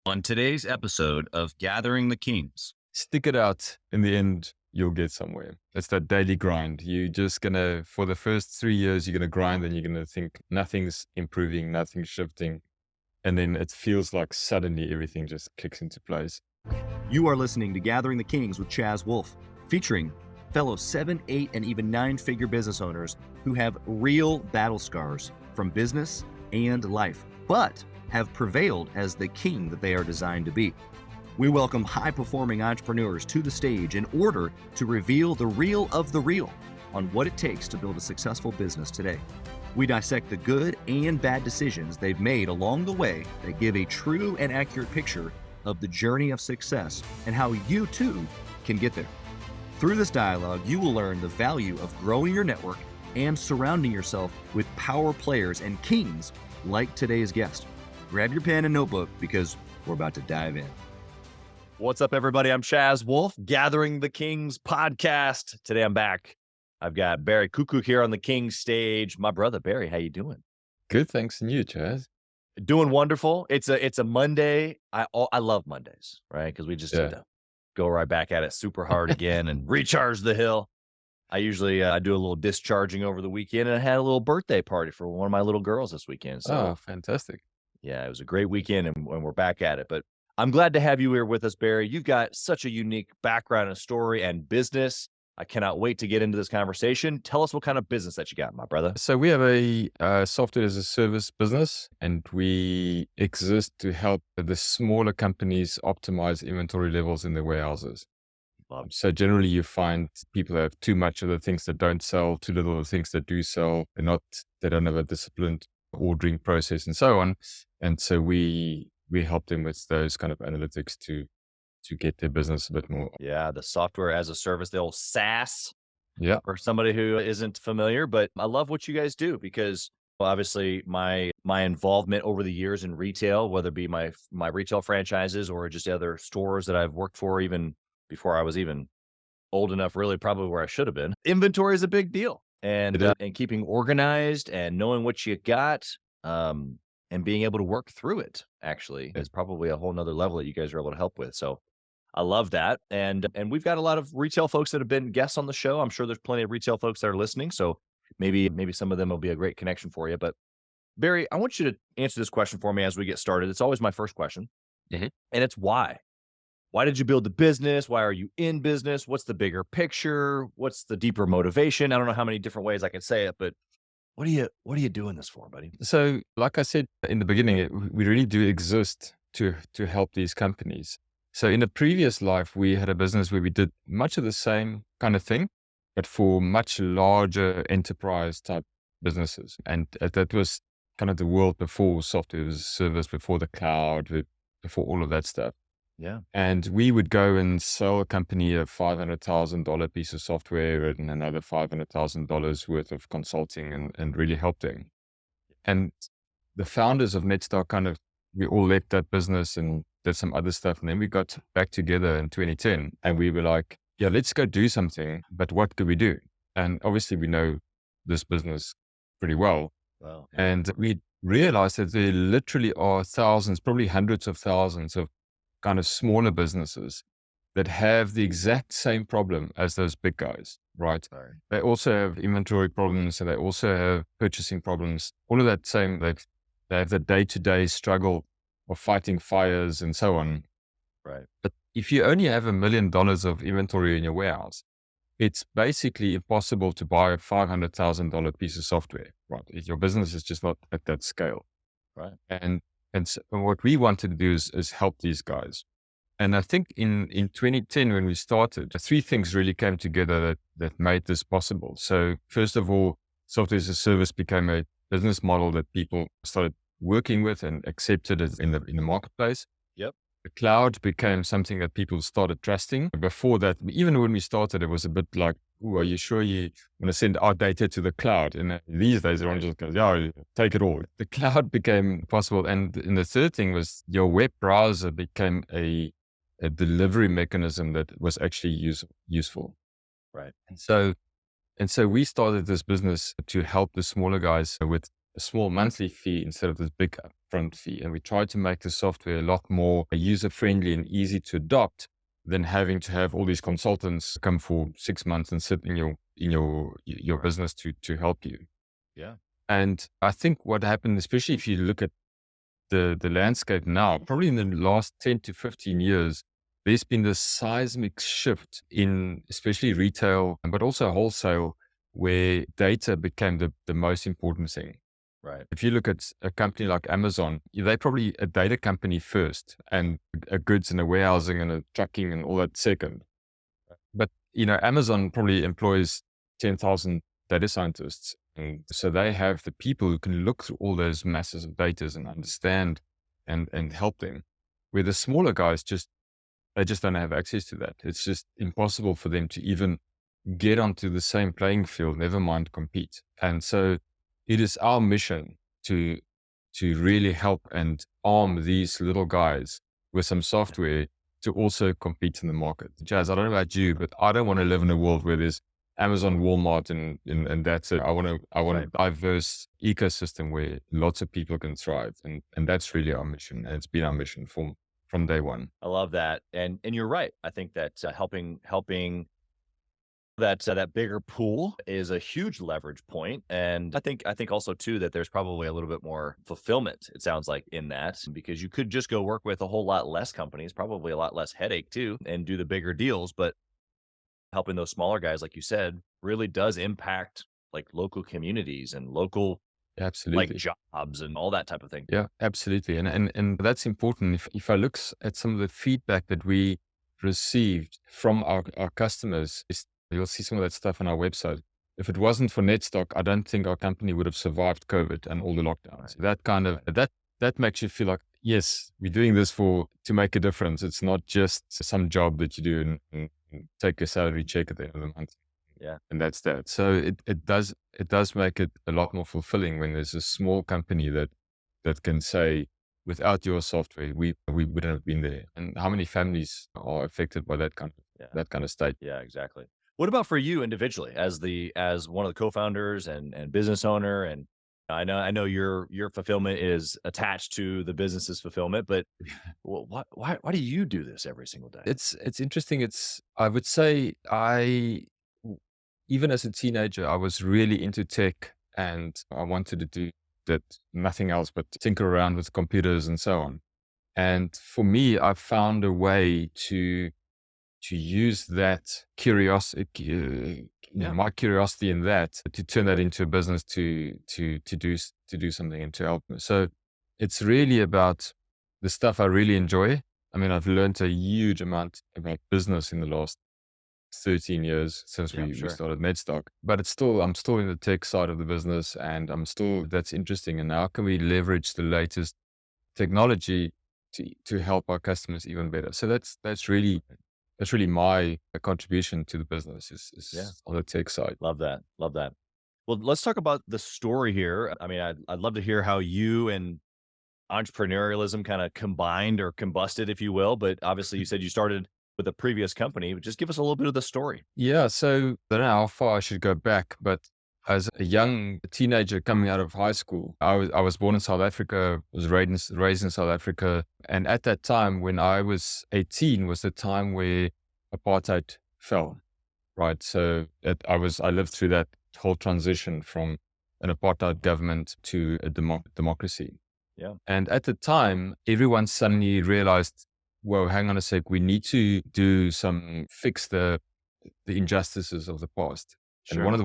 On today's episode of Gathering the Kings. Stick it out. In the end, you'll get somewhere. It's that daily grind. You're just going to, for the first 3 years, you're going to grind and you're going to think nothing's improving, nothing's shifting. And then it feels like suddenly everything just kicks into place. You are listening to Gathering the Kings with Chaz Wolfe, featuring fellow 7, 8, and even 9-figure business owners who have real battle scars from business and life, but have prevailed as the king that they are designed to be. We welcome high-performing entrepreneurs to the stage in order to reveal the real of the real on what it takes to build a successful business today. We dissect the good and bad decisions they've made along the way that give a true and accurate picture of the journey of success and how you too can get there. Through this dialogue, you will learn the value of growing your network and surrounding yourself with power players and kings like today's guest. Grab your pen and notebook because we're about to dive in. What's up, everybody? I'm Chaz Wolfe, Gathering the Kings podcast. Today I'm back. I've got Barry Kukkuk here on the Kings stage. My brother, Barry, how you doing? Good, thanks. And you, Chaz? Doing wonderful. It's a Monday. I love Mondays, right? Because we just need to go right back at it super hard again and recharge the hill. I usually I do a little discharging over the weekend, and I had a little birthday party for one of my little girls this weekend. So, fantastic. yeah, it was a great weekend, and we're back at it. But I'm glad to have you here with us, Barry. You've got such a unique background and story and business. I cannot wait to get into this conversation. Tell us what kind of business that you got, my brother. So we have a software as a service business, and we exist to help the smaller companies optimize inventory levels in their warehouses. So generally you find people have too much of the things that don't sell, too little of the things that do sell. They don't have a disciplined ordering process and so on. And so we help them with those kind of analytics to get their business a bit more. Yeah, the software as a service, the old SaaS. Yeah. For somebody who isn't familiar, but I love what you guys do because obviously my involvement over the years in retail, whether it be my retail franchises or just other stores that I've worked for even before I was even old enough, really probably where I should have been. Inventory is a big deal. And keeping organized and knowing what you got, and being able to work through it actually is probably a whole nother level that you guys are able to help with. So I love that. And we've got a lot of retail folks that have been guests on the show. I'm sure there's plenty of retail folks that are listening. So maybe some of them will be a great connection for you. But Barry, I want you to answer this question for me as we get started. It's always my first question. Mm-hmm. And it's why? Why did you build the business? Why are you in business? What's the bigger picture? What's the deeper motivation? I don't know how many different ways I can say it, but what are you doing this for, buddy? So like I said in the beginning, we really do exist to help these companies. So in a previous life, we had a business where we did much of the same kind of thing, but for much larger enterprise type businesses. And that was kind of the world before software as a service, before the cloud, before all of that stuff. Yeah. And we would go and sell a company a $500,000 piece of software and another $500,000 worth of consulting and really help them. And the founders of Netstock we all left that business and did some other stuff. And then we got back together in 2010 and we were like, yeah, let's go do something. But what could we do? And obviously we know this business pretty well. Wow. And we realized that there literally are thousands, probably hundreds of thousands of kind of smaller businesses that have the exact same problem as those big guys, right? Sorry. They also have inventory problems and they also have purchasing problems. All of that same, they have the day-to-day struggle of fighting fires and so on. Right. But if you only have $1 million of inventory in your warehouse, it's basically impossible to buy a $500,000 piece of software, right? Your business is just not at that scale. Right. And so what we wanted to do is help these guys. And I think in 2010, when we started, 3 things really came together that made this possible. So first of all, software as a service became a business model that people started working with and accepted it in the marketplace. Yep. The cloud became something that people started trusting. Before that, even when we started, it was a bit like, "Ooh, are you sure you want to send our data to the cloud?" And these days, everyone just goes, "Yeah, take it all." The cloud became possible. And the third thing was your web browser became a delivery mechanism that was actually useful. Right. And so we started this business to help the smaller guys with a small monthly fee instead of this big upfront fee. And we tried to make the software a lot more user-friendly and easy to adopt than having to have all these consultants come for 6 months and sit in your business to help you. Yeah. And I think what happened, especially if you look at the landscape now, probably in the last 10 to 15 years, there's been this seismic shift in especially retail, but also wholesale, where data became the most important thing. Right. If you look at a company like Amazon, they're probably a data company first, and a goods and a warehousing and a trucking and all that second. But, Amazon probably employs 10,000 data scientists. And so they have the people who can look through all those masses of data and understand and help them. Where the smaller guys they just don't have access to that. It's just impossible for them to even get onto the same playing field, never mind compete. And so it is our mission to really help and arm these little guys with some software to also compete in the market. Jazz, I don't know about you, but I don't want to live in a world where there's Amazon, Walmart, and that's it. I want a diverse ecosystem where lots of people can thrive, and that's really our mission, and it's been our mission from day one. I love that, and you're right. I think that helping that bigger pool is a huge leverage point, and I think also too that there's probably a little bit more fulfillment. It sounds like in that, because you could just go work with a whole lot less companies, probably a lot less headache too, and do the bigger deals, but helping those smaller guys, like you said, really does impact like local communities and local like Absolutely. jobs and all that type of thing. Yeah, absolutely. And that's important. If I look at some of the feedback that we received from our customers, you'll see some of that stuff on our website. If it wasn't for Netstock, I don't think our company would have survived COVID and all the lockdowns. That kind of, that makes you feel like, yes, we're doing this to make a difference. It's not just some job that you do and take a salary check at the end of the month. Yeah. And that's that. So it does make it a lot more fulfilling when there's a small company that can say, without your software, we wouldn't have been there. And how many families are affected by that kind of state? Yeah, exactly. What about for you individually as one of the co-founders and business owner? And I know your fulfillment is attached to the business's fulfillment, but why do you do this every single day? It's interesting. I would say even as a teenager, I was really into tech, and I wanted to do that, nothing else but tinker around with computers and so on. And for me, I found a way to use that curiosity, my curiosity in that, to turn that into a business to do something and to help me. So it's really about the stuff I really enjoy. I mean, I've learned a huge amount about business in the last 13 years since we started Netstock, but I'm still in the tech side of the business, and that's interesting. And how can we leverage the latest technology to help our customers even better? So that's really my contribution to the business is on the tech side. Love that. Well, let's talk about the story here. I mean, I'd love to hear how you and entrepreneurialism kind of combined or combusted, if you will. But obviously, you said you started with a previous company. Just give us a little bit of the story. Yeah. So I don't know how far I should go back, but as a young teenager coming out of high school, I was born in South Africa, was raised in South Africa. And at that time, when I was 18, was the time where apartheid fell, right? So I lived through that whole transition from an apartheid government to a democracy. Yeah. And at the time, everyone suddenly realized, whoa, hang on a sec, we need to fix the injustices of the past. And one of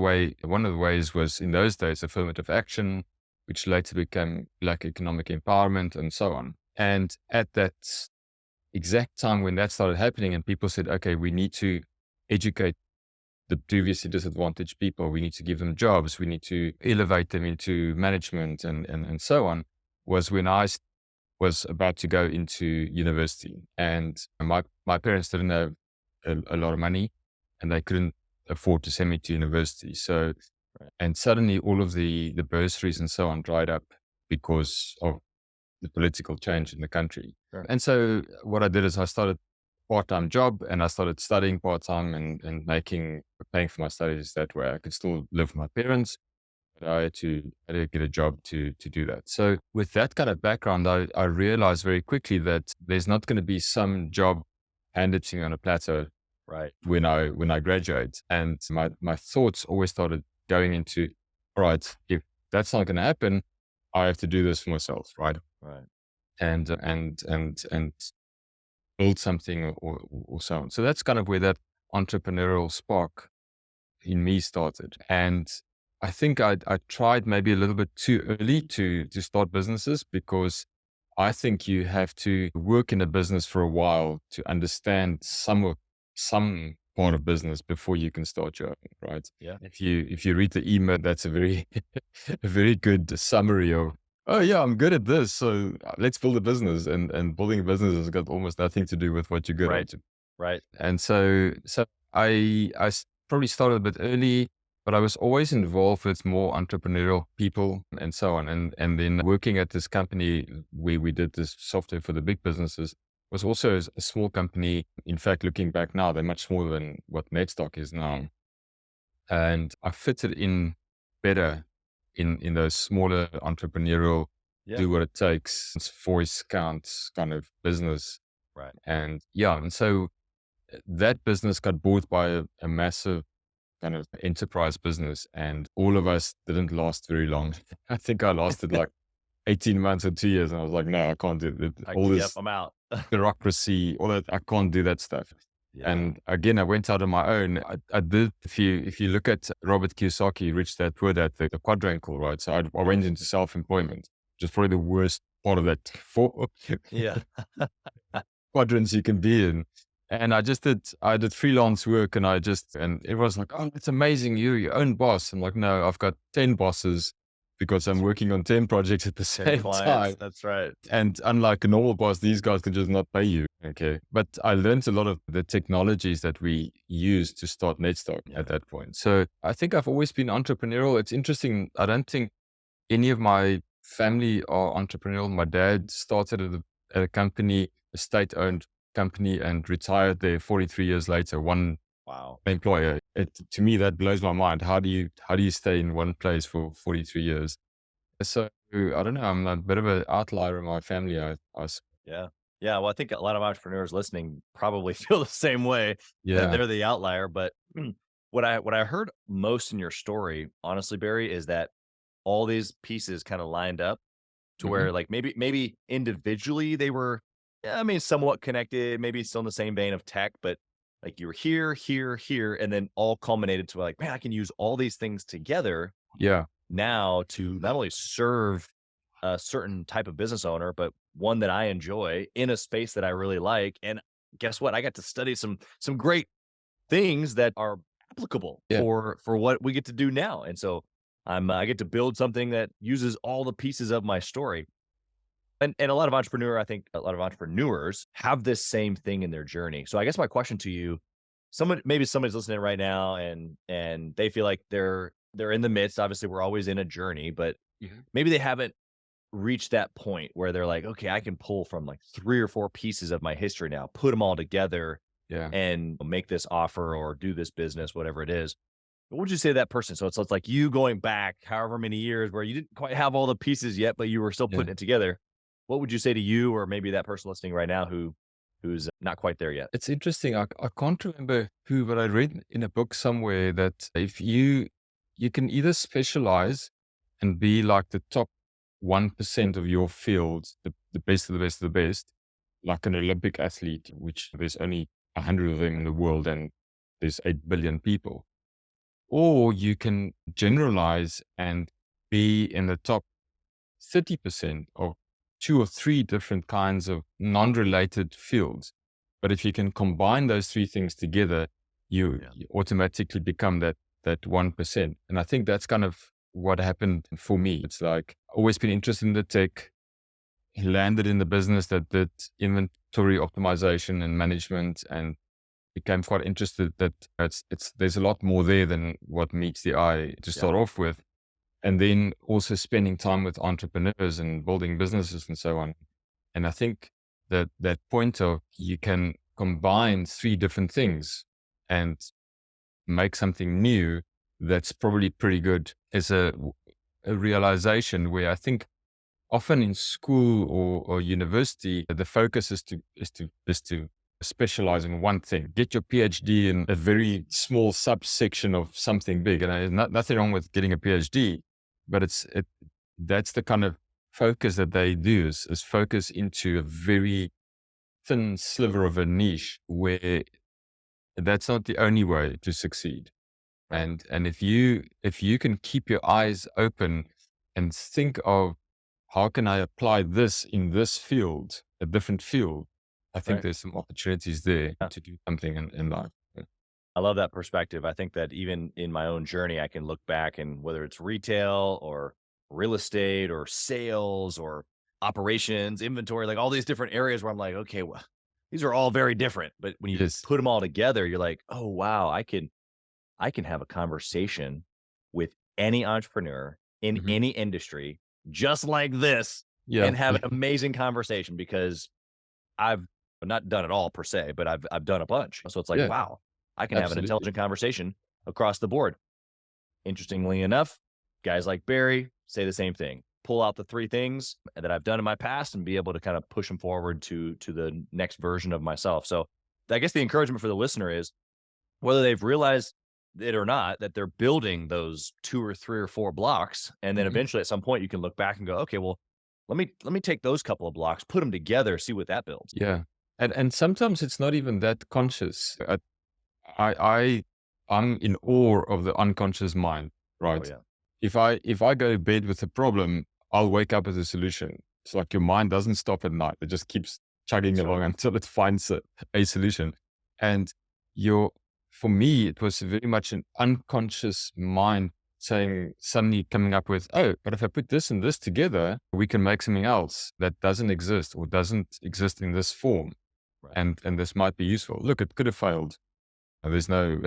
the ways was, in those days, affirmative action, which later became Black economic empowerment and so on. And at that exact time when that started happening and people said, okay, we need to educate the previously disadvantaged people, we need to give them jobs, we need to elevate them into management and so on, was when I was about to go into university. And my parents didn't have a lot of money, and they couldn't afford to send me to university. So, and suddenly all of the bursaries and so on dried up because of the political change in the country. Sure. And so what I did is I started a part-time job, and I started studying part-time and paying for my studies that way. I could still live with my parents, But I had to get a job to do that. So with that kind of background, I realized very quickly that there's not going to be some job handed to me on a platter Right. when I graduate. And my thoughts always started going into, all right, if that's not going to happen, I have to do this for myself, right? Right. And build something or so on. So that's kind of where that entrepreneurial spark in me started. And I think I tried maybe a little bit too early to start businesses, because I think you have to work in a business for a while to understand some part of business before you can start your own, right? Yeah. If you read the email, that's a very a very good summary of, oh yeah, I'm good at this, so let's build a business. And building a business has got almost nothing to do with what you're good Right. at. Right. And so probably started a bit early, but I was always involved with more entrepreneurial people and so on. And then working at this company where we did this software for the big businesses was also a small company. In fact, looking back now, they're much smaller than what Netstock is now. And I fitted in better in those smaller entrepreneurial, Yeah. do what it takes, voice counts kind of business. Right. And yeah, and so that business got bought by a massive kind of enterprise business, and all of us didn't last very long. I think I lasted like 18 months or 2 years, and I was like, no, I can't do it. All Yep, this I'm out. bureaucracy, all that, I can't do that stuff. Yeah. And again, I went out on my own. I did, if you look at Robert Kiyosaki, Rich Dad Poor Dad, the quadrangle, right? So I went into self-employment, which is probably the worst part of that four Yeah. quadrants you can be in. And I did freelance work, and everyone's like, oh, it's amazing. You're your own boss. I'm like, no, I've got 10 bosses because I'm working on 10 projects at the 10 same clients. time. That's right. And unlike a normal boss, these guys can just not pay you. Okay. But I learned a lot of the technologies that we use to start Netstock at that point. So I think I've always been entrepreneurial. It's interesting. I don't think any of my family are entrepreneurial. My dad started at a company, a state-owned company, and retired there 43 years later. One Wow. employer. To me, that blows my mind. How do you stay in one place for 43 years? So I don't know. I'm a bit of an outlier in my family. Yeah. Yeah. Well, I think a lot of entrepreneurs listening probably feel the same way. Yeah. They're the outlier. But what I heard most in your story, honestly, Barry, is that all these pieces kind of lined up to where like maybe individually they were, I mean, somewhat connected, maybe still in the same vein of tech, but like you were here, and then all culminated to like, man, I can use all these things together Yeah. now to not only serve a certain type of business owner, but one that I enjoy in a space that I really like. And guess what? I got to study some great things that are applicable Yeah. for what we get to do now. And so I get to build something that uses all the pieces of my story. And a lot of I think a lot of entrepreneurs have this same thing in their journey. So I guess my question to you, maybe somebody's listening right now and they feel like they're in the midst. Obviously, we're always in a journey, but maybe they haven't reached that point where they're like, okay, I can pull from like 3 or 4 pieces of my history now, put them all together Yeah. and make this offer or do this business, whatever it is. What would you say to that person? So it's like you going back however many years where you didn't quite have all the pieces yet, but you were still putting it together. What would you say to you, or maybe that person listening right now who's not quite there yet? It's interesting. I can't remember who, but I read in a book somewhere that if you can either specialize and be like the top 1% of your field, the best of the best of the best, like an Olympic athlete, which there's only 100 of them in the world and there's 8 billion people. Or you can generalize and be in the top 30% of 2 or 3 different kinds of non-related fields. But if you can combine those 3 things together, you automatically become that 1%. And I think that's kind of what happened for me. It's like always been interested in the tech, landed in the business that did inventory optimization and management, and became quite interested that there's a lot more there than what meets the eye to start off with. And then also spending time with entrepreneurs and building businesses and so on. And I think that point of you can combine 3 different things and make something new that's probably pretty good is a realization where I think often in school or university, the focus is to specialize in one thing. Get your PhD in a very small subsection of something big. And there's nothing wrong with getting a PhD, but that's the kind of focus that they do is focus into a very thin sliver of a niche where that's not the only way to succeed. And if you can keep your eyes open and think of how can I apply this in this field, a different field, I think Right. there's some opportunities there Yeah. to do something in life. I love that perspective. I think that even in my own journey, I can look back and whether it's retail or real estate or sales or operations, inventory, like all these different areas where I'm like, okay, well, these are all very different. But when you Yes. put them all together, you're like, oh wow, I can have a conversation with any entrepreneur in Mhm. any industry just like this Yeah. and have an amazing conversation because I've not done it all per se, but I've done a bunch. So it's like, Yeah, wow, I can have an absolutely. intelligent conversation across the board. Interestingly enough, guys like Barry say the same thing. Pull out the three things that I've done in my past and be able to kind of push them forward to the next version of myself. So I guess the encouragement for the listener is whether they've realized it or not, that they're building those 2 or 3 or 4 blocks. And then Mhm. eventually at some point you can look back and go, okay, well, let me take those couple of blocks, put them together, see what that builds. Yeah. And sometimes it's not even that conscious. I I'm in awe of the unconscious mind, Oh right? yeah. If I go to bed with a problem, I'll wake up with a solution. It's like your mind doesn't stop at night. It just keeps chugging That's right. along until it finds a solution. And for me, it was very much an unconscious mind saying, suddenly coming up with, oh, but if I put this and this together, we can make something else that doesn't exist or doesn't exist in this form. Right. And this might be useful. Look, it could have failed. And there's no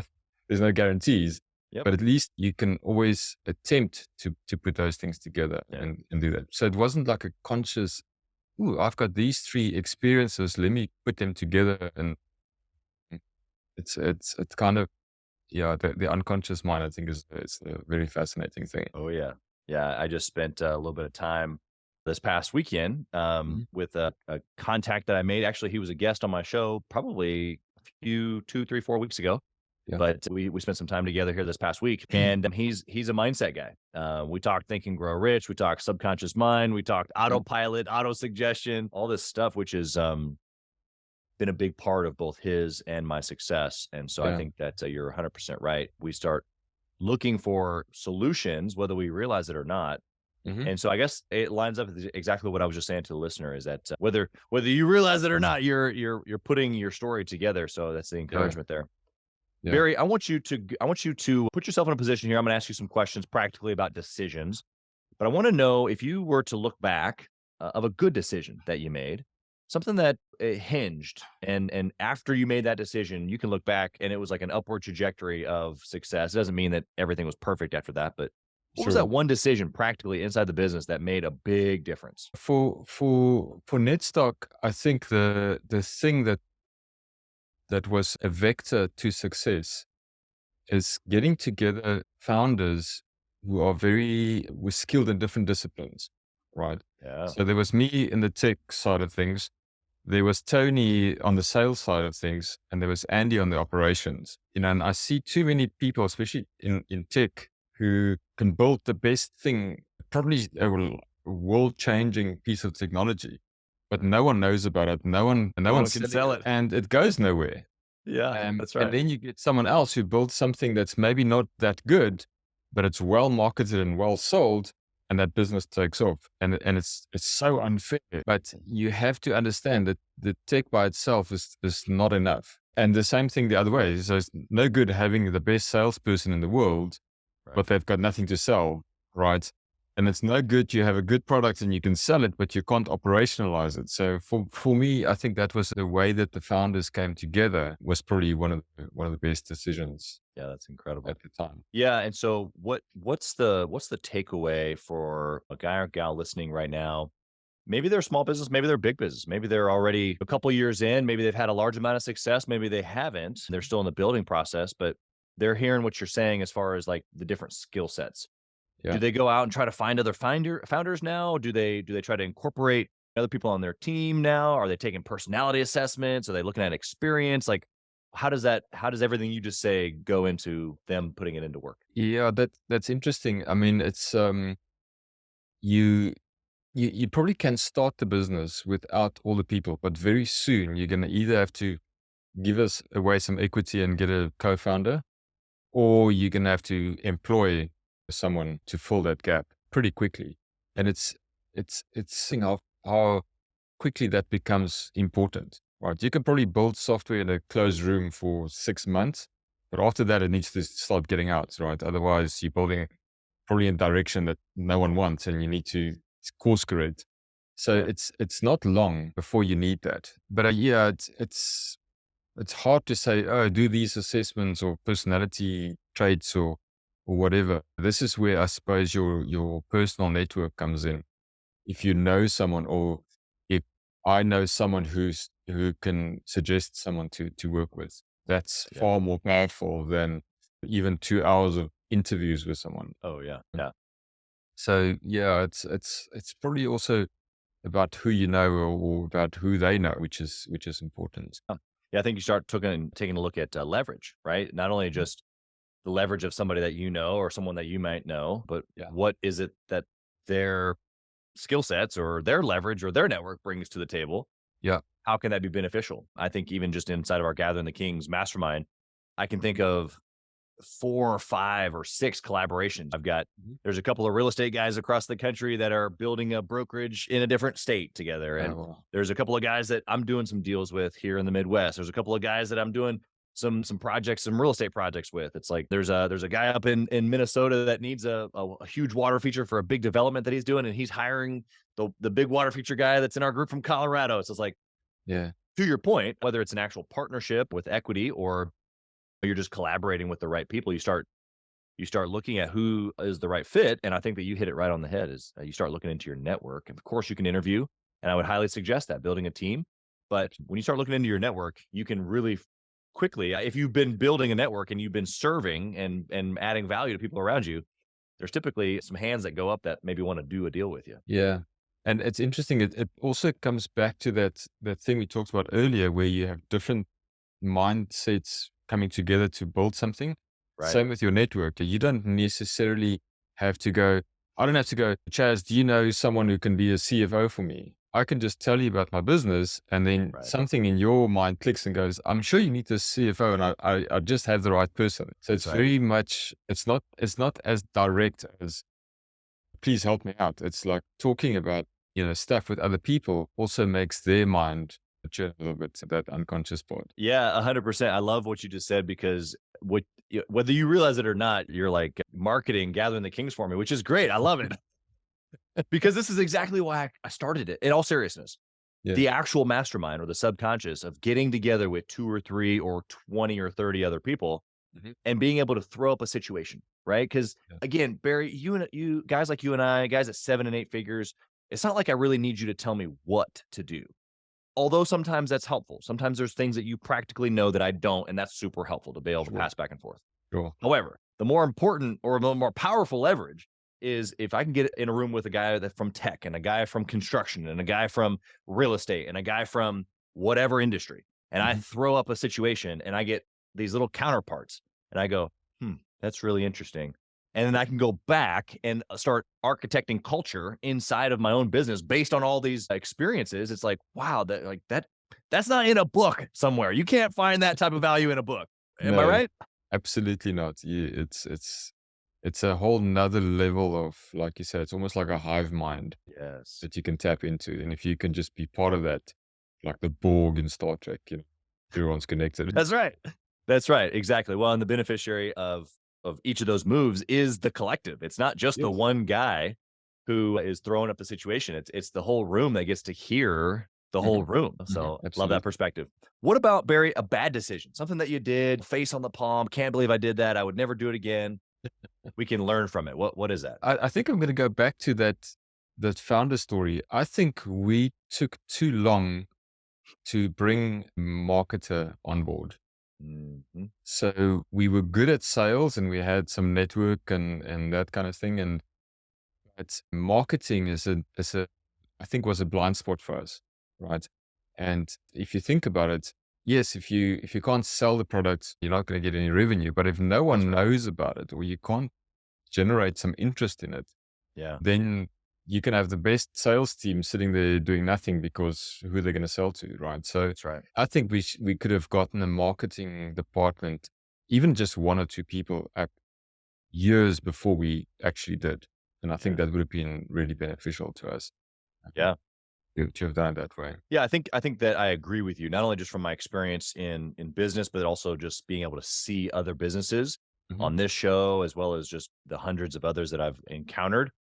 there's no guarantees, Yep. but at least you can always attempt to put those things together Yeah. and do that. So it wasn't like a conscious, ooh, I've got these three experiences, let me put them together. And it's kind of, yeah, the unconscious mind, I think is a very fascinating thing. Oh yeah. Yeah. I just spent a little bit of time this past weekend Mhm. with a contact that I made. Actually, he was a guest on my show probably a few, 2, 3, 4 weeks ago. Yeah. But we spent some time together here this past week, and he's a mindset guy. We talked Think and Grow Rich, we talked subconscious mind, we talked autopilot, auto suggestion, all this stuff, which has been a big part of both his and my success. And so I Yeah. think that you're 100% right. We start looking for solutions, whether we realize it or not. Mhm. And so I guess it lines up with exactly what I was just saying to the listener is that whether you realize it or not, you're putting your story together. So that's the encouragement there. Yeah. Barry, I want you to put yourself in a position here. I'm going to ask you some questions practically about decisions, but I want to know if you were to look back of a good decision that you made, something that hinged, and after you made that decision, you can look back and it was like an upward trajectory of success. It doesn't mean that everything was perfect after that, but what was Sure. that one decision practically inside the business that made a big difference? For Netstock, I think the thing that was a vector to success is getting together founders who are were skilled in different disciplines, right? Yeah. So there was me in the tech side of things. There was Tony on the sales side of things, and there was Andy on the operations. And I see too many people, especially in tech, who can build the best thing, probably a world-changing piece of technology, but no one knows about it. No one one can selling sell it. and it goes nowhere. Yeah, that's And right. then you get someone else who builds something that's maybe not that good, but it's well marketed and well sold, and that business takes off. And it's so unfair. But you have to understand that the tech by itself is not enough. And the same thing the other way. So it's no good having the best salesperson in the world, Right. but they've got nothing to sell, right? And it's no good you have a good product and you can sell it, but you can't operationalize it. So for me, I think that was the way that the founders came together was probably one of the best decisions Yeah, that's incredible. at the time. Yeah, and so what's the takeaway for a guy or gal listening right now? Maybe they're a small business, maybe they're a big business, maybe they're already a couple years in, maybe they've had a large amount of success, maybe they haven't. They're still in the building process, but they're hearing what you're saying as far as like the different skill sets. Do they go out and try to find other founders now? Do they try to incorporate other people on their team now? Are they taking personality assessments? Are they looking at experience? Like, how does everything you just say go into them putting it into work? Yeah, that's interesting. I mean, it's you you probably can start the business without all the people, but very soon you're gonna either have to give us away some equity and get a co-founder, or you're gonna have to employ someone to fill that gap pretty quickly. And it's seeing how quickly that becomes important. Right? You can probably build software in a closed room for 6 months, but after that it needs to start getting out, right? Otherwise you're building probably in a direction that no one wants and you need to course correct. So Yeah. it's not long before you need that. But yeah, it's hard to say, oh, do these assessments or personality traits or whatever. This is where I suppose your personal network comes in. If you know someone, or if I know someone who can suggest someone to work with, that's Yeah. far more powerful than even 2 hours of interviews with someone. Oh yeah. Yeah. So yeah, it's probably also about who you know, or about who they know, which is important. Yeah, I think you start taking a look at leverage, right? Not only just the leverage of somebody that you know or someone that you might know, but Yeah. what is it that their skill sets or their leverage or their network brings to the table? Yeah. How can that be beneficial? I think even just inside of our Gathering the Kings mastermind, I can think of 4 or 5 or 6 collaborations. There's a couple of real estate guys across the country that are building a brokerage in a different state together. And Oh, wow. there's a couple of guys that I'm doing some deals with here in the Midwest. There's a couple of guys that I'm doing some projects, some real estate projects with. It's like there's a guy up in Minnesota that needs a huge water feature for a big development that he's doing, and he's hiring the big water feature guy that's in our group from Colorado. So it's like, Yeah. to your point, whether it's an actual partnership with equity or you're just collaborating with the right people, you start looking at who is the right fit. And I think that you hit it right on the head is you start looking into your network. And of course you can interview, and I would highly suggest that building a team. But when you start looking into your network, you can really quickly, if you've been building a network and you've been serving and adding value to people around you, there's typically some hands that go up that maybe want to do a deal with you. Yeah. And it's interesting. It also comes back to that thing we talked about earlier, where you have different mindsets coming together to build something. Right. Same with your network. You don't necessarily have to go, I don't have to go, Chaz, do you know someone who can be a CFO for me? I can just tell you about my business, and then Right. something in your mind clicks and goes, I'm sure you need this CFO, and I just have the right person. So it's That's right. very much, it's not as direct as, please help me out. It's like talking about, stuff with other people also makes their mind mature a little bit, that unconscious part. Yeah, 100%. I love what you just said because whether you realize it or not, you're like marketing, gathering the kings for me, which is great. I love it because this is exactly why I started it. In all seriousness, Yeah. the actual mastermind or the subconscious of getting together with 2 or 3 or 20 or 30 other people Mhm. and being able to throw up a situation, right? Because Yeah. again, Barry, you guys like you and I, guys at 7 and 8 figures, it's not like I really need you to tell me what to do. Although sometimes that's helpful. Sometimes there's things that you practically know that I don't, and that's super helpful to be able to Sure. pass back and forth. Sure. However, the more important or the more powerful leverage is if I can get in a room with a guy that from tech and a guy from construction and a guy from real estate and a guy from whatever industry, and I Mhm. throw up a situation and I get these little counterparts and I go, that's really interesting. And then I can go back and start architecting culture inside of my own business based on all these experiences. It's like, wow, that's not in a book somewhere. You can't find that type of value in a book. Am I No, right? absolutely not. Yeah, it's a whole nother level of, like you said, it's almost like a hive mind Yes. that you can tap into. And if you can just be part of that, like the Borg in Star Trek, everyone's connected. That's right. That's right. Exactly. Well, and the beneficiary of each of those moves is the collective. It's not just the Yes. one guy who is throwing up the situation. It's the whole room that gets to hear the whole room. So love Absolutely. that perspective. What about, Barry, a bad decision? Something that you did, face on the palm, can't believe I did that. I would never do it again. We can learn from it. What is that? I think I'm going to go back to that founder story. I think we took too long to bring a marketer on board. Mhm. So we were good at sales and we had some network and that kind of thing. And But marketing I think was a blind spot for us, right? And if you think about it, yes, if you can't sell the product, you're not going to get any revenue. But if no one knows about it, or you can't generate some interest in it, Yeah. then you can have the best sales team sitting there doing nothing because who they're going to sell to, right? So That's right. I think we could have gotten a marketing department, even just one or two people, up years before we actually did. And I think that would have been really beneficial to us. Yeah. To have done it that way. Yeah, I think that I agree with you, not only just from my experience in business, but also just being able to see other businesses Mhm. on this show, as well as just the hundreds of others that I've encountered,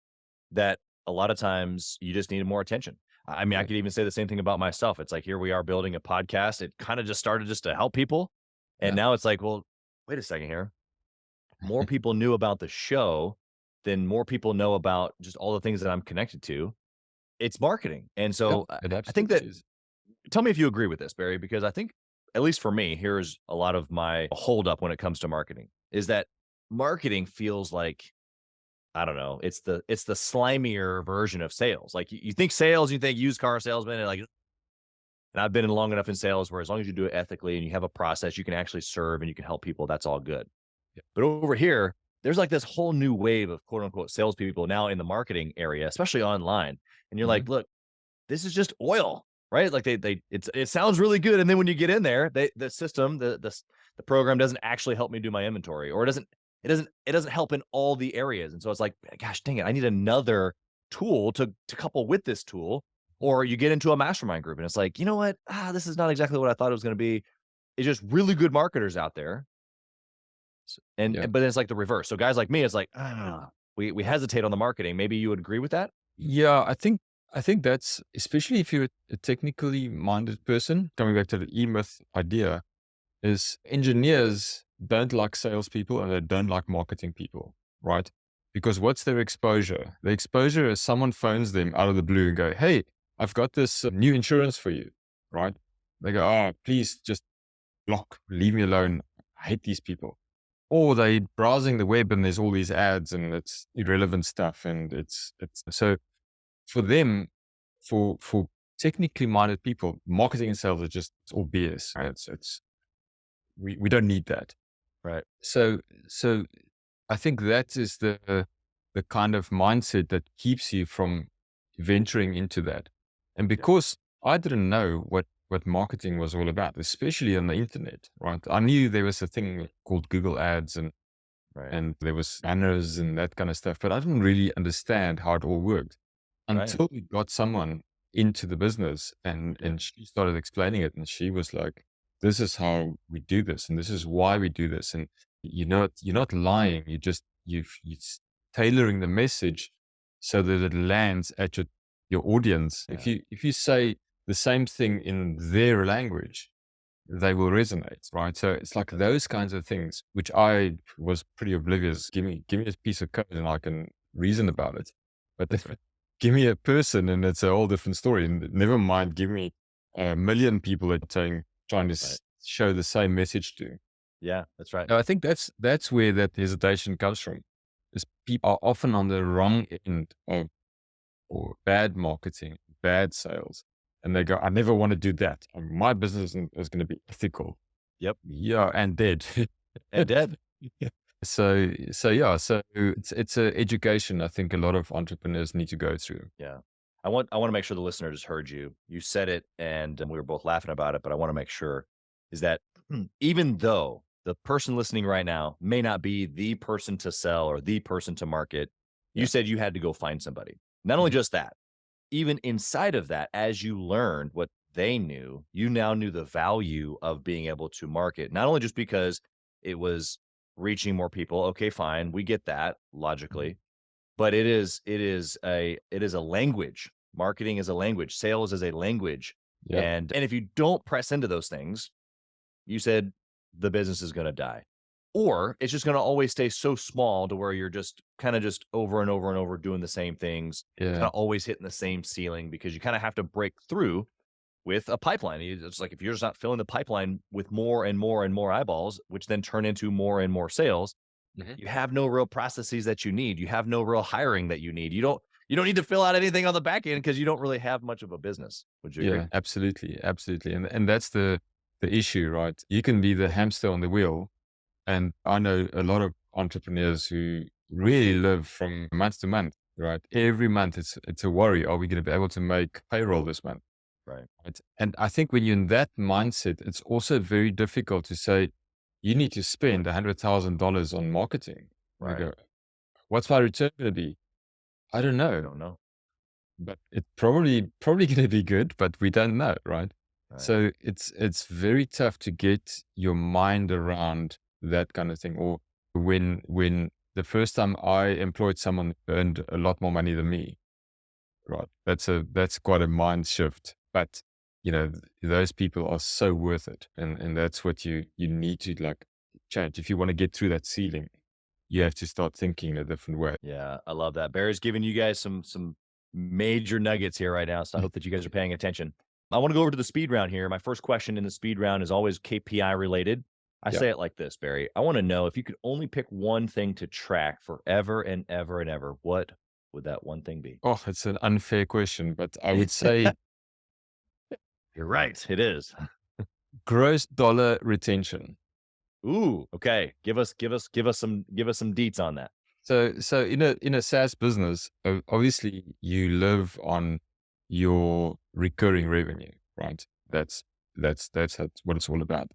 that a lot of times you just needed more attention. I mean, I Right. could even say the same thing about myself. It's like, here we are building a podcast. It kind of just started just to help people. And Yeah. now it's like, well, wait a second here. More people knew about the show, then more people know about just all the things that I'm connected to. It's marketing. And Yeah, so it I think that, absolutely is. tell me if you agree with this, Barry, because I think, at least for me, here's a lot of my holdup when it comes to marketing is that marketing feels like, I don't know, it's the slimier version of sales. Like you think sales, you think used car salesman, and like, and I've been in long enough in sales where as long as you do it ethically and you have a process, you can actually serve and you can help people. That's all good. Yeah. But over here, there's like this whole new wave of quote unquote salespeople now in the marketing area, especially online. And you're Mhm. like, look, this is just oil, right? Like it sounds really good. And then when you get in there, the system, the program doesn't actually help me do my inventory, or it doesn't help in all the areas. And so it's like, gosh, dang it, I need another tool to couple with this tool. Or you get into a mastermind group and it's like, you know what? This is not exactly what I thought it was going to be. It's just really good marketers out there. Yeah. But then it's like the reverse. So guys like me, it's like, we hesitate on the marketing. Maybe you would agree with that? Yeah, I think that's, especially if you're a technically minded person, coming back to the E-myth idea, is engineers don't like salespeople and they don't like marketing people, right? Because what's their exposure? The exposure is someone phones them out of the blue and go, "Hey, I've got this new insurance for you," right? They go, "Oh, please just block, leave me alone. I hate these people." Or they browsing the web and there's all these ads and it's irrelevant stuff. And it's so for them, for technically minded people, marketing and sales are just, it's all BS. Right? We don't need that. Right. So I think that is the kind of mindset that keeps you from venturing into that. And because I didn't know what marketing was all about, especially on the internet, right? I knew there was a thing called Google Ads Right. and there was banners and that kind of stuff, but I didn't really understand how it all worked Right. until we got someone into the business and she started explaining it and she was like, "This is how we do this and this is why we do this." And you're not lying. You're tailoring the message so that it lands at your audience. Yeah. If you say the same thing in their language, they will resonate, right? So it's like those kinds of things, which I was pretty oblivious. Give me a piece of code and I can reason about it. But give me a person and it's a whole different story. And never mind, give me a million people that trying to show the same message to. Yeah, that's right. No, I think that's where that hesitation comes from. Is people are often on the wrong end of or bad marketing, bad sales. And they go, "I never want to do that. My business is going to be ethical." Yep. Yeah. And dead. And dead. Yeah. So it's a education I think a lot of entrepreneurs need to go through. Yeah. I want to make sure the listener just heard you. You said it and we were both laughing about it, but I want to make sure is that even though the person listening right now may not be the person to sell or the person to market, you Yeah. said you had to go find somebody. Not only just that, even inside of that, as you learned what they knew, you now knew the value of being able to market, not only just because it was reaching more people. Okay, fine. We get that logically, but it is a language. Marketing is a language. Sales is a language. Yeah. And if you don't press into those things, you said the business is going to die. Or it's just going to always stay so small to where you're just kind of just over and over and over doing the same things, kind Yeah. of always hitting the same ceiling because you kind of have to break through with a pipeline. It's like if you're just not filling the pipeline with more and more and more eyeballs, which then turn into more and more sales, You have no real processes that you need. You have no real hiring that you need. You don't need to fill out anything on the back end because you don't really have much of a business. Would you agree? Yeah, absolutely, absolutely. And that's the issue, right? You can be the hamster on the wheel. And I know a lot of entrepreneurs who really live from month to month, right? Every month it's a worry. Are we going to be able to make payroll this month? Right. Right. And I think when you're in that mindset, it's also very difficult to say, you need to spend $100,000 on marketing. I Right. go, what's my return going to be? I don't I know, don't know. but it's probably going to be good, but we don't know. Right. Right. So it's very tough to get your mind around that kind of thing. Or when the first time I employed someone who earned a lot more money than me, right? That's quite a mind shift. But those people are so worth it. And that's what you need to like change. If you want to get through that ceiling, you have to start thinking in a different way. Yeah, I love that. Barry's giving you guys some major nuggets here right now. So I hope that you guys are paying attention. I want to go over to the speed round here. My first question in the speed round is always KPI related. I Yeah. say it like this, Barry. I want to know if you could only pick one thing to track forever and ever and ever, what would that one thing be? Oh, it's an unfair question, but I would say You're right. It is. gross dollar retention. Ooh, okay. Give us some deets on that. So in a SaaS business, obviously you live on your recurring revenue, right? That's what it's all about.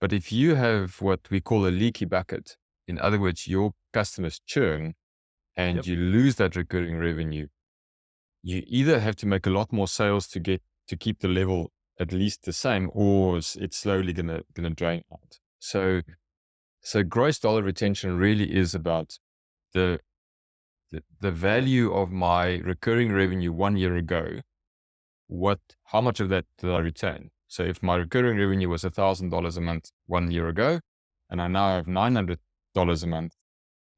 But if you have what we call a leaky bucket, in other words, your customers churn and Yep. you lose that recurring revenue, you either have to make a lot more sales to keep the level at least the same, or it's slowly gonna drain out. So gross dollar retention really is about the the value of my recurring revenue 1 year ago. How much of that did I retain? So if my recurring revenue was $1,000 a month 1 year ago, and I now have $900 a month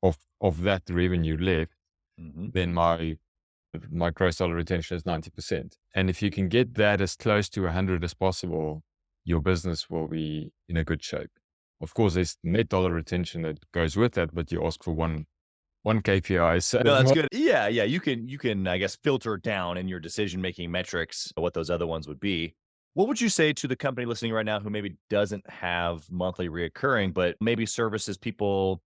of that revenue left, hmm then my gross dollar retention is 90%. And if you can get that as close to 100 as possible, your business will be in a good shape. Of course, there's net dollar retention that goes with that, but you ask for one KPI. So No, that's good. Yeah, yeah. You can, I guess, filter down in your decision-making metrics what those other ones would be. What would you say to the company listening right now who maybe doesn't have monthly reoccurring, but maybe services people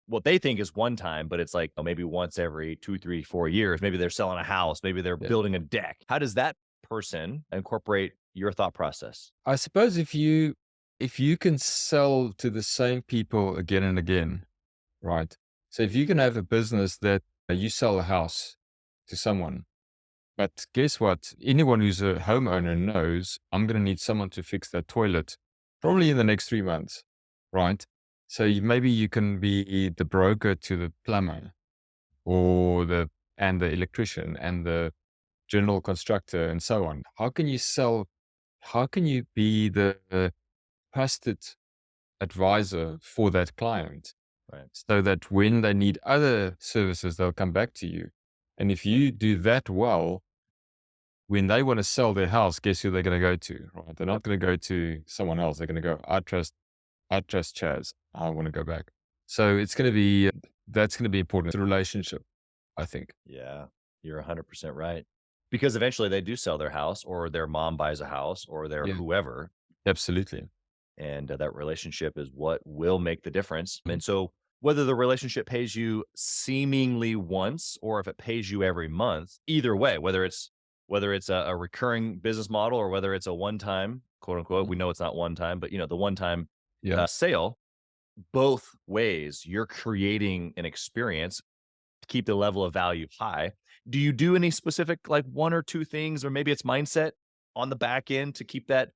what they think is one time, but it's like maybe once every 2, 3, 4 years. Maybe they're selling a house, maybe they're Yeah. building a deck. How does that person incorporate your thought process? I suppose if you can sell to the same people again and again, right? So if you can have a business that you sell a house to someone, but guess what? Anyone who's a homeowner knows I'm going to need someone to fix that toilet probably in the next 3 months, right? So maybe you can be the broker to the plumber or the electrician and the general constructor and so on. How can you be the trusted advisor for that client Right. so that when they need other services, they'll come back to you? And if you do that well, when they want to sell their house, guess who they're going to go to, right? They're not going to go to someone else. They're going to go, I trust Chaz. I want to go back. So that's going to be important. It's a relationship, I think. Yeah, you're 100% right. Because eventually they do sell their house or their mom buys a house or their Yeah, whoever. absolutely. And that relationship is what will make the difference. Mhm. And so, whether the relationship pays you seemingly once or if it pays you every month, either way, whether it's a recurring business model or whether it's a one time quote unquote, Mhm. we know it's not one time, but the one time Yeah. sale, both ways you're creating an experience to keep the level of value high. Do you do any specific like one or two things, or maybe it's mindset on the back end to keep that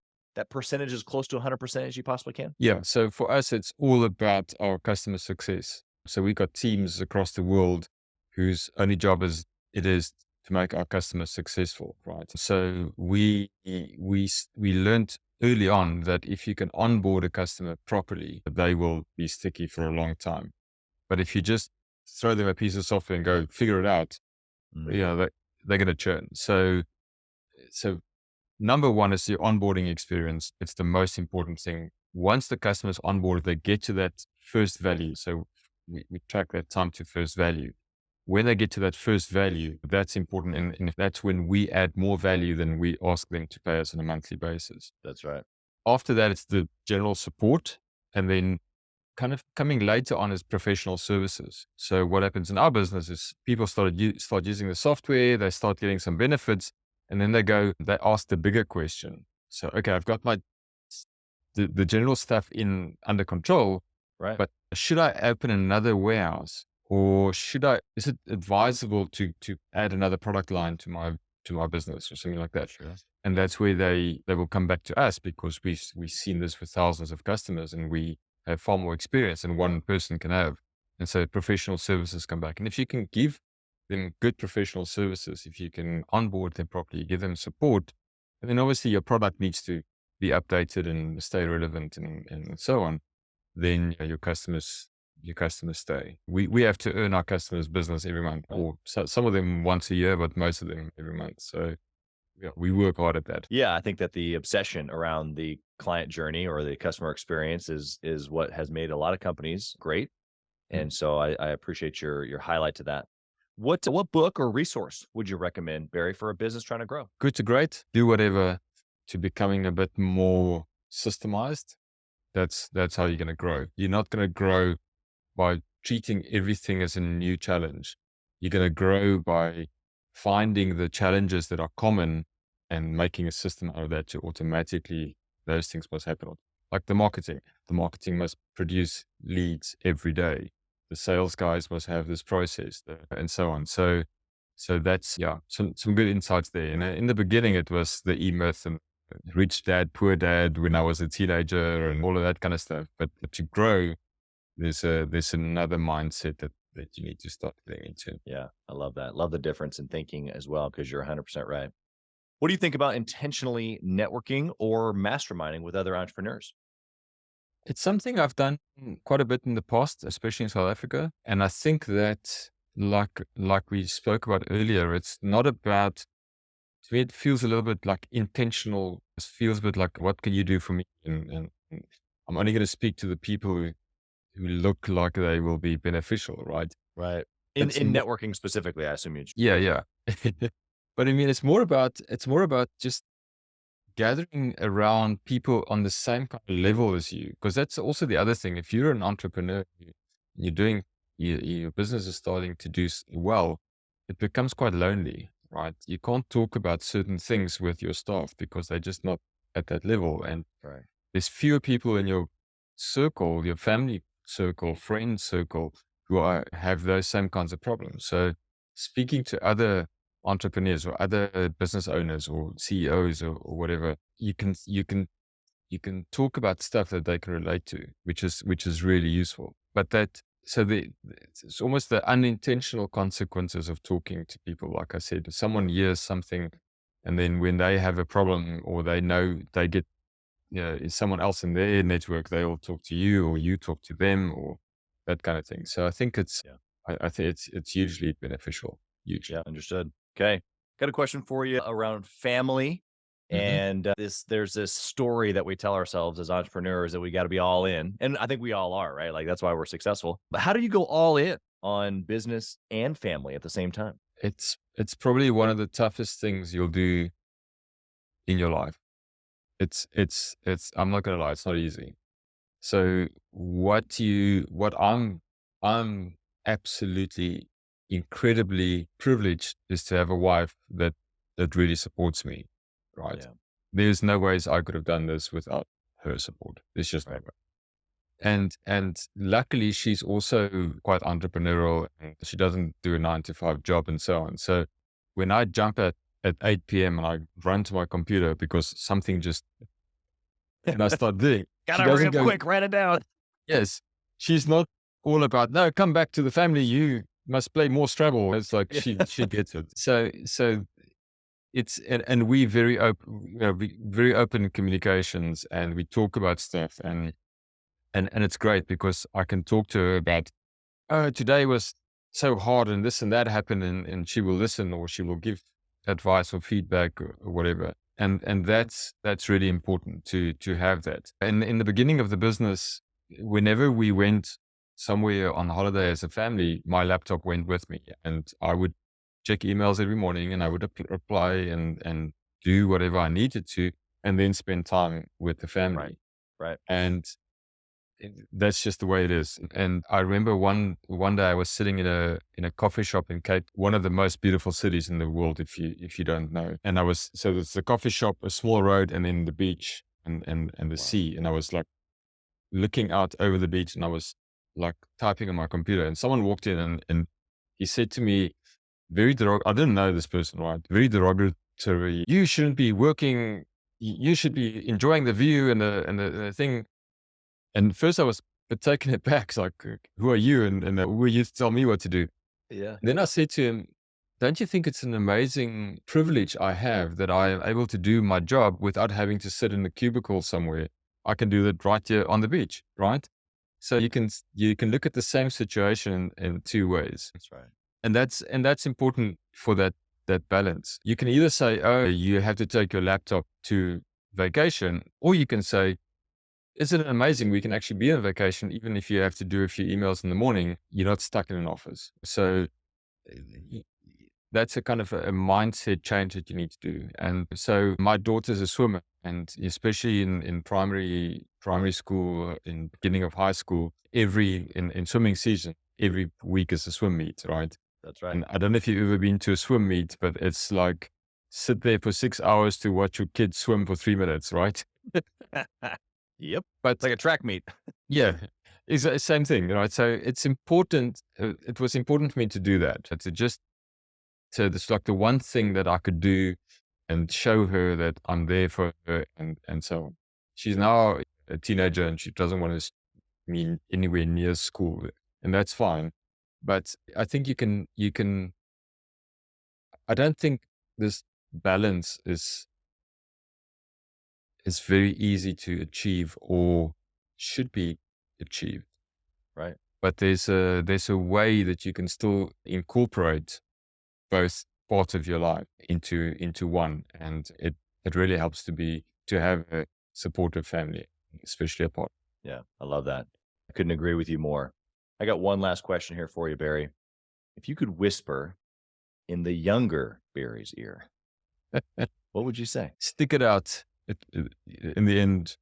percentage as close to 100% as you possibly can? Yeah. So for us, it's all about our customer success. So we've got teams across the world whose only job it is to make our customers successful, right? So we learned early on that if you can onboard a customer properly, they will be sticky for a long time. But if you just throw them a piece of software and go figure it out, Mm, they're going to churn. So number one is the onboarding experience. It's the most important thing. Once the customer's onboarded, they get to that first value. So we track that time to first value. When they get to that first value, that's important. And that's when we add more value than we ask them to pay us on a monthly basis. That's right. After that, it's the general support. And then kind of coming later on is professional services. So what happens in our business is people start using the software, they start getting some benefits, and then they ask the bigger question. So, okay, I've got the general stuff under control, Right. but should I open another warehouse, or is it advisable to add another product line to my business or something like that? Sure. And that's where they will come back to us, because we've seen this with thousands of customers, and we have far more experience than one person can have. And so professional services come back. And if you can give them good professional services, if you can onboard them properly, give them support, and then obviously your product needs to be updated and stay relevant and so on, then your customers stay. We have to earn our customers' business every month, or some of them once a year, but most of them every month. So yeah, we work hard at that. Yeah, I think that the obsession around the client journey or the customer experience is what has made a lot of companies great. And so I appreciate your highlight to that. What book or resource would you recommend, Barry, for a business trying to grow? Good to great. Do whatever to becoming a bit more systemized. That's how you're going to grow. You're not going to grow by treating everything as a new challenge. You're going to grow by finding the challenges that are common and making a system out of that to automatically, those things must happen. Like the marketing must produce leads every day. The sales guys must have this process and so on. So that's, some good insights there. And in the beginning, it was the E-Myth and rich dad, poor dad when I was a teenager and all of that kind of stuff. But to grow, there's another mindset that you need to start getting into. Yeah, I love that. Love the difference in thinking as well, because you're 100% right. What do you think about intentionally networking or masterminding with other entrepreneurs? It's something I've done quite a bit in the past, especially in South Africa. And I think that like we spoke about earlier, it's not about, to me, it feels a little bit like intentional. It feels a bit like, what can you do for me? And I'm only going to speak to the people who look like they will be beneficial, right? Right. In networking specifically, I assume you. Yeah. But I mean, it's more about just gathering around people on the same kind of level as you, because that's also the other thing. If you're an entrepreneur, you're doing, your business is starting to do well, it becomes quite lonely, right? You can't talk about certain things with your staff because they're just not at that level. And there's fewer people in your circle, your family circle, friend circle, who have those same kinds of problems. So speaking to other entrepreneurs or other business owners or CEOs or whatever, you can talk about stuff that they can relate to, which is really useful. But it's almost the unintentional consequences of talking to people. Like I said, if someone hears something, and then when they have a problem, or they know they get, someone else in their network, they all talk to you, or you talk to them, or that kind of thing. So I think I think it's hugely beneficial. Hugely. Yeah, understood. Okay. Got a question for you around family. And there's this story that we tell ourselves as entrepreneurs that we got to be all in. And I think we all are, right? Like, that's why we're successful. But how do you go all in on business and family at the same time? It's probably one of the toughest things you'll do in your life. It's I'm not going to lie, it's not easy. So what I'm absolutely incredibly privileged is to have a wife that really supports me, right? Yeah. There's no ways I could have done this without her support. There's just no way. And luckily she's also quite entrepreneurial, and she doesn't do a 9-to-5 job and so on. So when I jump at 8 p.m. and I run to my computer because something just, and I start doing, gotta hurry up quick, write it down. Yes. She's not all about, no, come back to the family. You must play more Scrabble. It's like she gets it. So it's, and we very open communications, and we talk about stuff, and it's great because I can talk to her about, oh, today was so hard and this and that happened, and she will listen, or she will give advice or feedback or whatever. And that's really important to have that. And in the beginning of the business, whenever we went somewhere on holiday as a family, my laptop went with me, and I would check emails every morning, and I would reply and do whatever I needed to, and then spend time with the family. Right. Right. And that's just the way it is. And I remember one day I was sitting in a coffee shop in Cape, one of the most beautiful cities in the world, if you don't know. And so it's the coffee shop, a small road, and then the beach and the sea. And I was like looking out over the beach, and I was like typing on my computer, and someone walked in and he said to me, I didn't know this person, right? Very derogatory. You shouldn't be working. You should be enjoying the view and the thing. And first I was a bit taken aback. It's like, who are you? And who are you to tell me what to do? Yeah. Then I said to him, don't you think it's an amazing privilege I have that I am able to do my job without having to sit in a cubicle somewhere? I can do that right here on the beach, right? So you can look at the same situation in two ways. That's right. And that's important for that balance. You can either say, oh, you have to take your laptop to vacation, or you can say, isn't it amazing we can actually be on vacation even if you have to do a few emails in the morning, you're not stuck in an office. So that's a kind of a mindset change that you need to do. And so my daughter's a swimmer, and especially in primary school, in beginning of high school, in swimming season, every week is a swim meet, right? That's right. And I don't know if you've ever been to a swim meet, but it's like sit there for 6 hours to watch your kids swim for 3 minutes, right? Yep. But It's like a track meet. yeah, it's the same thing, right? So it's important. It was important for me to do that. So it's like the one thing that I could do and show her that I'm there for her, and so on. She's now a teenager and she doesn't want to be anywhere near school, and that's fine. But I think you can. I don't think this balance is very easy to achieve or should be achieved. Right. But there's a way that you can still incorporate both parts of your life into one, and it really helps to have a supportive family, especially a partner. Yeah. I love that. I couldn't agree with you more. I got one last question here for you, Barry. If you could whisper in the younger Barry's ear, what would you say? Stick it out. In the end,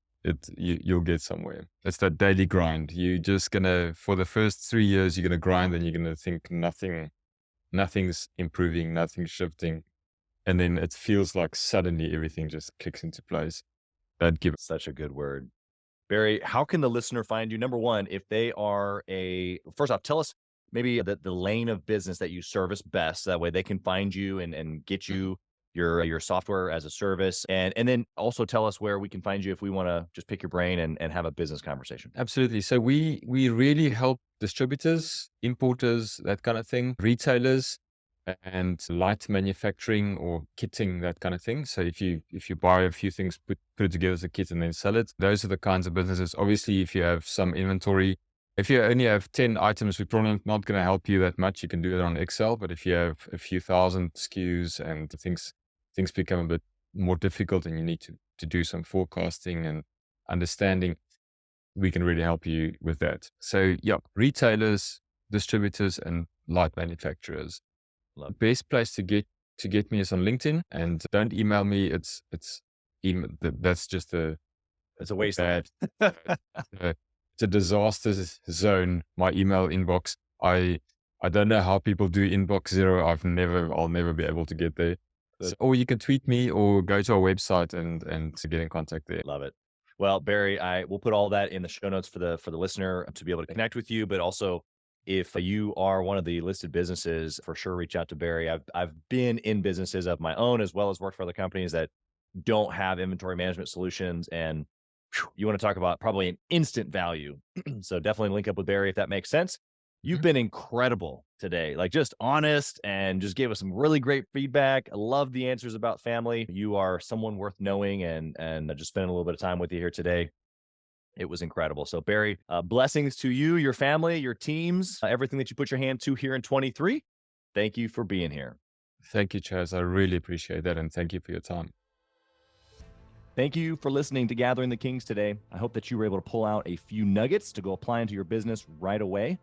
you'll get somewhere. It's that daily grind. You just gonna, for the first 3 years, you're gonna grind, and you're gonna think nothing's improving, nothing's shifting. And then it feels like suddenly everything just kicks into place. Don't give Such a good word. Barry, how can the listener find you? Number one, if they are first off, tell us maybe the lane of business that you service best. That way they can find you and get you your software as a service. And then also tell us where we can find you if we want to just pick your brain and have a business conversation. Absolutely. So we really help distributors, importers, that kind of thing, retailers, and light manufacturing or kitting, that kind of thing. So if you buy a few things, put it together as a kit and then sell it, those are the kinds of businesses. Obviously, if you have some inventory, if you only have 10 items, we're probably not going to help you that much. You can do it on Excel, but if you have a few thousand SKUs and things become a bit more difficult and you need to do some forecasting and understanding, we can really help you with that. So yeah, retailers, distributors, and light manufacturers. The best place to get me is on LinkedIn, and don't email me. It's email. That's just It's a waste. bad. It's a disaster zone. My email inbox. I don't know how people do inbox zero. I'll never be able to get there. Or you can tweet me or go to our website and to get in contact there. Love it. Well, Barry, we'll put all that in the show notes for the listener to be able to connect with you, but also if you are one of the listed businesses, for sure reach out to Barry. I've been in businesses of my own as well as worked for other companies that don't have inventory management solutions, and you want to talk about probably an instant value. So definitely link up with Barry if that makes sense. You've been incredible today, like just honest and just gave us some really great feedback. I love the answers about family. You are someone worth knowing, and just spending a little bit of time with you here today. It was incredible. So Barry, blessings to you, your family, your teams, everything that you put your hand to here in 23. Thank you for being here. Thank you, Chaz. I really appreciate that. And thank you for your time. Thank you for listening to Gathering the Kings today. I hope that you were able to pull out a few nuggets to go apply into your business right away.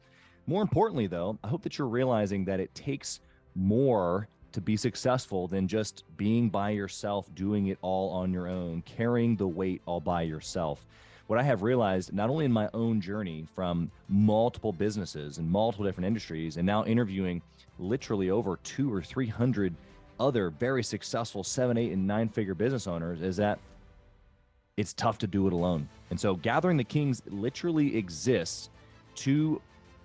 More importantly, though, I hope that you're realizing that it takes more to be successful than just being by yourself, doing it all on your own, carrying the weight all by yourself. What I have realized, not only in my own journey from multiple businesses and multiple different industries, and now interviewing literally over 200 or 300 other very successful 7, 8, and 9-figure business owners, is that it's tough to do it alone. And so Gathering the Kings literally exists to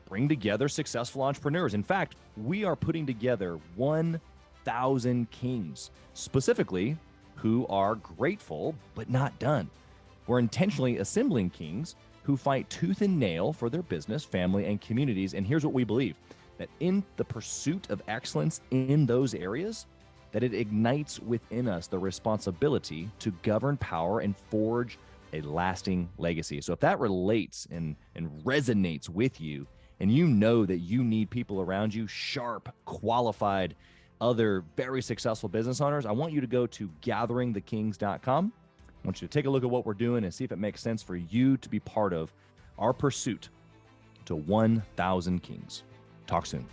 bring together successful entrepreneurs. In fact, we are putting together 1,000 kings, specifically who are grateful but not done. We're intentionally assembling kings who fight tooth and nail for their business, family, and communities. And here's what we believe, that in the pursuit of excellence in those areas, that it ignites within us the responsibility to govern power and forge a lasting legacy. So if that relates and resonates with you, and you know that you need people around you, sharp, qualified, other very successful business owners, I want you to go to gatheringthekings.com. I want you to take a look at what we're doing and see if it makes sense for you to be part of our pursuit to 1,000 kings. Talk soon.